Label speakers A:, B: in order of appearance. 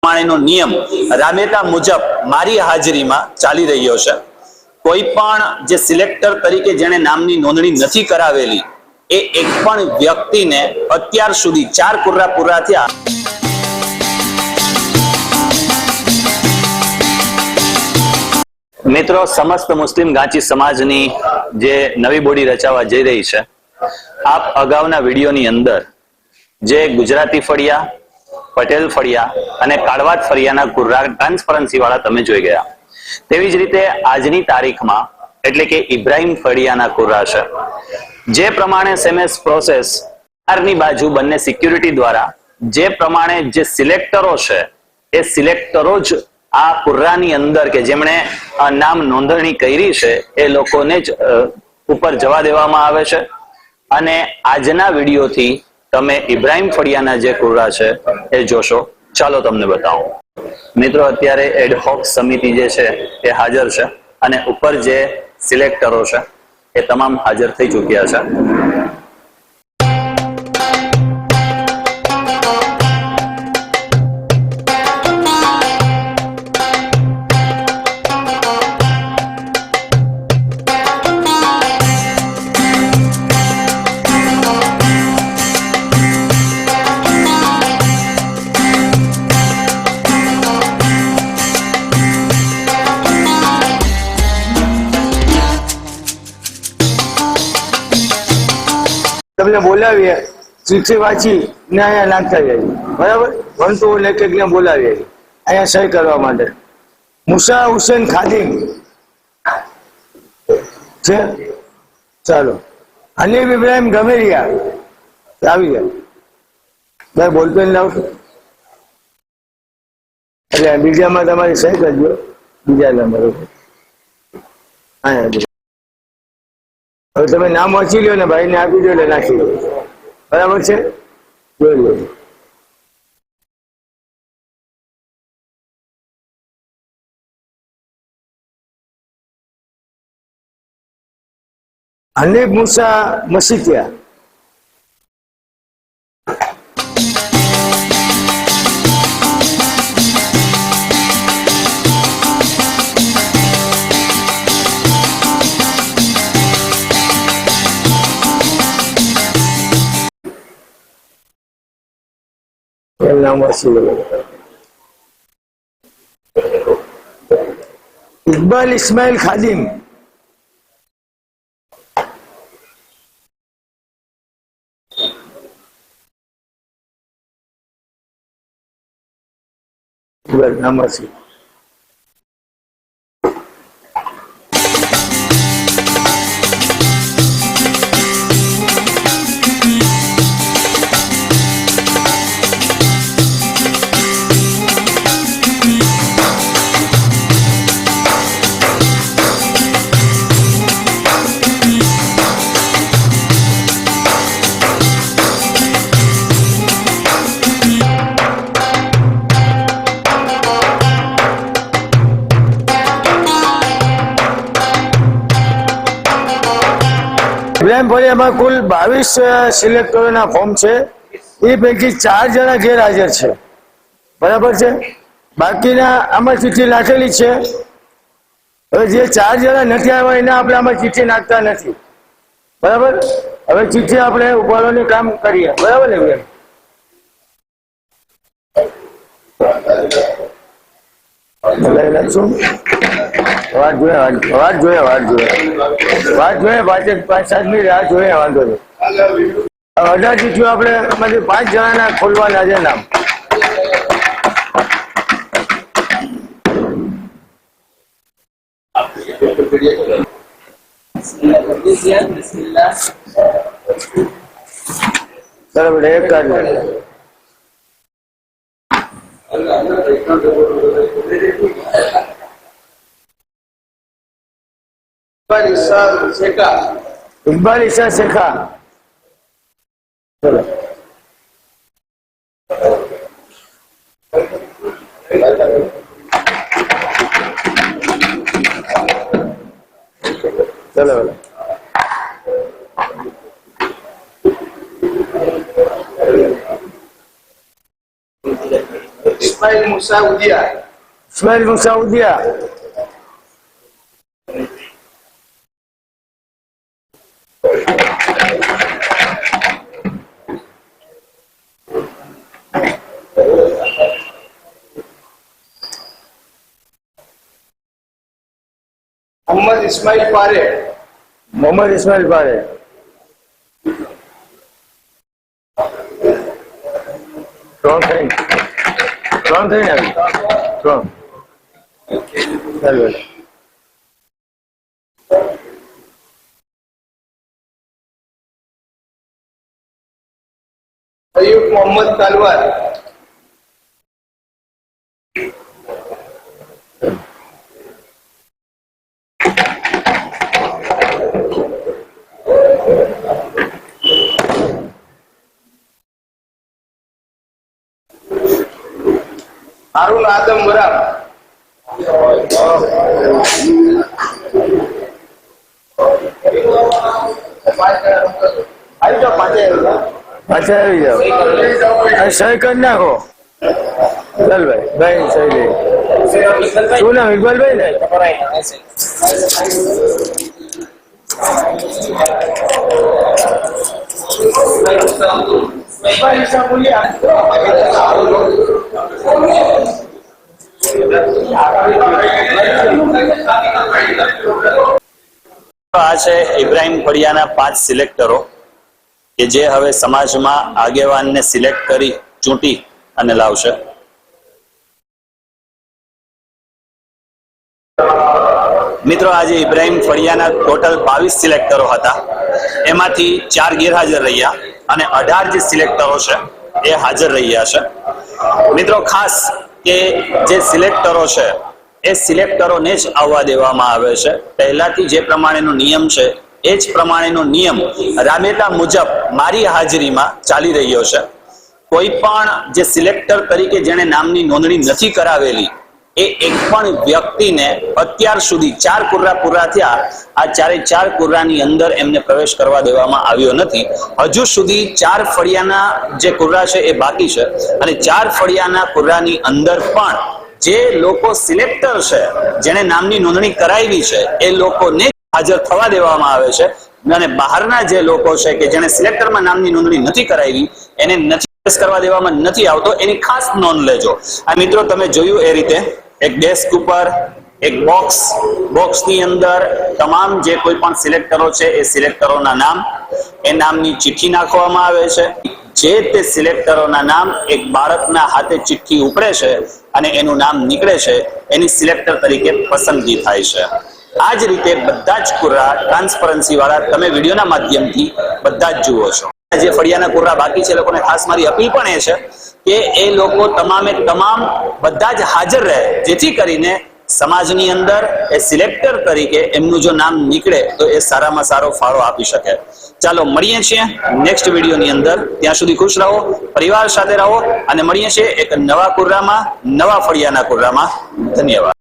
A: પ્રમાણેનો નિયમ રાબેતા મુજબ મારી હાજરીમાં ચાલી રહ્યો છે। કોઈ પણ જે સિલેક્ટર તરીકે જેણે નામની નોંધણી નથી કરાવેલી એ એક પણ વ્યક્તિને અત્યાર સુધી 4 કુર્રા પૂરા થયા। મિત્રો, સમસ્ત મુસ્લિમ ગાંચી સમાજની જે નવી બોડી રચાવા જઈ રહી છે, આપ અગાઉના વિડીયોની અંદર જે ગુજરાતી ફળિયા, પટેલ ફળિયા અને કાળવાદ ફળિયાના કુર્રા ટ્રાન્સપરન્સી વાળા તમે જોઈ ગયા। તેવી જ રીતે આજની તારીખમાં એટલે કે ઇબ્રાહિમ ફળિયાના કુર્રા છે। જે પ્રમાણે સેમએસ પ્રોસેસ ની બાજુ બંને સિક્યુરિટી દ્વારા જે પ્રમાણે જે સિલેક્ટરો છે એ સિલેક્ટરો જ આ કુર્રાની અંદર કે જેમણે નામ નોંધણી કરી છે એ લોકોને જ ઉપર જવા દેવામાં આવે છે। અને આજના વિડીયોથી તમે ઇબ્રાહિમ ફળિયાના જે કુર્રા છે એ જોશો। ચાલો તમને બતાવું। મિત્રો, અત્યારે એડહોક સમિતિ જે છે એ હાજર છે અને ઉપર જે સિલેક્ટરો છે એ તમામ હાજર થઈ ચૂક્યા છે।
B: તમને બોલાવીએ, ચિઠ્ઠી વાંચી ને અહીંયા નાખતા જઈએ, બરાબર। વંતુ લેખકને બોલાવીએ અહીંયા સહી કરવા માટે। મુસા હુસેન ખાદિમ છે, ચાલો। હનીફ ઇબ્રાહિમ ગમેરિયા આવી ગયા, ભાઈ બોલપેન લાવશો એટલે બીજામાં તમારી સહી કરજો, બીજા નંબર ઉપર અહીંયા। હવે તમે નામ વાંચી લો ને ભાઈને આપી દો એટલે નાખી દો, બરાબર છે, જોઈ લો। હનીફ મુસા મસીતિયા, નામ વાંચી લો। ઇકબાલ ઇસ્માઇલ ખાદિમ, નામ વાંચી। ઇબ્રાહિમ ફળિયામાં કુલ 22 સિલેક્ટરોના ફોર્મ છે, એ પૈકી 4 જણા ગેરહાજર છે, બરાબર છે। બાકીના આમાં ચિઠ્ઠી નાખેલી છે। હવે જે 4 જણા નથી આવ્યા એને આપણે આમાં ચિઠ્ઠી નાખતા નથી, બરાબર। હવે ચિઠ્ઠી આપણે ઉપાડવાનું કામ કરીએ, બરાબર ને બેન? વાત જોઈએ 5-7 મિનિટ રાહ જોઈએ, વાંધો નહીં। 18 ચિઠ્ઠીઓ આપણે એમાંથી 5 જણાના ખોલવાના છે નામ। બરાબર, એક કાઢ इकबाल ईसा शेखा, चलो। चलो
C: ઇસ્માઇલ મુસા ઉદિયા.
B: ઇસ્માઇલ મુસા ઉદિયા.
C: મોહમ્મદ ઇસ્માઇલ પારેખ.
B: મોહમ્મદ ઇસ્માઇલ પારેખ. ત્રણ થઈને આવી. ત્રણ. ચાલો.
C: અયુબ મોહમ્મદ તલવાર. હારૂન આદમ વરામ.
B: પાછા આવી જાઓ. સહી કરી નાખો. ચાલ ભાઈ. ભાઈ સહી લઈ. શું નામ? ઇકબાલભાઈ ને?
A: આ છે ઇબ્રાહિમ ફળિયાના 5 સિલેક્ટરો કે જે હવે સમાજમાં આગેવાનને સિલેક્ટ કરી ચૂંટી અને લાવશે. મિત્રો, આજે ઇબ્રાહિમ ફળિયાના ટોટલ 22 સિલેક્ટરો હતા. એમાંથી 4 ગેરહાજર રહ્યા અને 18 જે સિલેક્ટરો છે એ હાજર રહ્યા છે. મિત્રો, ખાસ કે જે સિલેક્ટરો છે એ સિલેક્ટરોને જ આવવા દેવામાં આવે છે. પહેલાથી જે પ્રમાણેનો નિયમ છે એ જ પ્રમાણેનો નિયમ રાબેતા મુજબ મારી હાજરીમાં ચાલી રહ્યો છે. કોઈ પણ જે સિલેક્ટર તરીકે જેણે નામની નોંધણી નથી કરાવેલી એ એક પણ વ્યક્તિને અત્યાર સુધી 4 કુર્રા પૂરા થયા, આ 4 કુર્રાની અંદર એમને પ્રવેશ કરવા દેવામાં આવ્યો નથી. હજુ સુધી 4 ફળિયાના જે કુર્રા છે એ બાકી છે અને 4 ફળિયાના કુર્રાની અંદર પણ જે લોકો સિલેક્ટર છે જેને નામની નોંધણી કરાવી છે એ લોકોને હાજર થવા દેવામાં આવે છે અને બહારના જે લોકો છે કે જેને સિલેક્ટરમાં નામની નોંધણી નથી કરાવી એને નથી કરવા દેવામાં નથી આવતો. એની ખાસ નોંધ લેજો. આ મિત્રો, તમે જોયું એ રીતે એક ડેસ્ક ઉપર એક બોક્સની અંદર તમામ જે કોઈ પણ સિલેક્ટરો છે એ સિલેક્ટરોના નામ, એ નામની ચિઠ્ઠી નાખવામાં આવે છે. જે તે સિલેક્ટરોના નામ એક બાળકના હાથે ચિઠ્ઠી ઉપડે છે અને એનું નામ નીકળે છે, એની સિલેક્ટર તરીકે પસંદગી થાય છે. આ જ રીતે બધા જ કુર્રા ટ્રાન્સપરન્સી વાળા તમે વિડીયોના માધ્યમથી બધા જ જુઓ છો. જે ફળિયાના કુર્રા બાકી છે એ લોકોને ખાસ મારી અપીલ પણ એ છે કે એ લોકો તમામે તમામ બધા જ હાજર રહે, જેથી કરીને સમાજની અંદર એ સિલેક્ટર તરીકે એમનું જો નામ નીકળે તો એ સારામાં સારો ફાળો આપી શકે. ચાલો મળીએ છીએ નેક્સ્ટ વિડીયોની અંદર. ત્યાં સુધી ખુશ રહો, પરિવાર સાથે રહો અને મળીએ છીએ એક નવા કુર્રામાં, નવા ફળિયાના કુર્રામાં. ધન્યવાદ.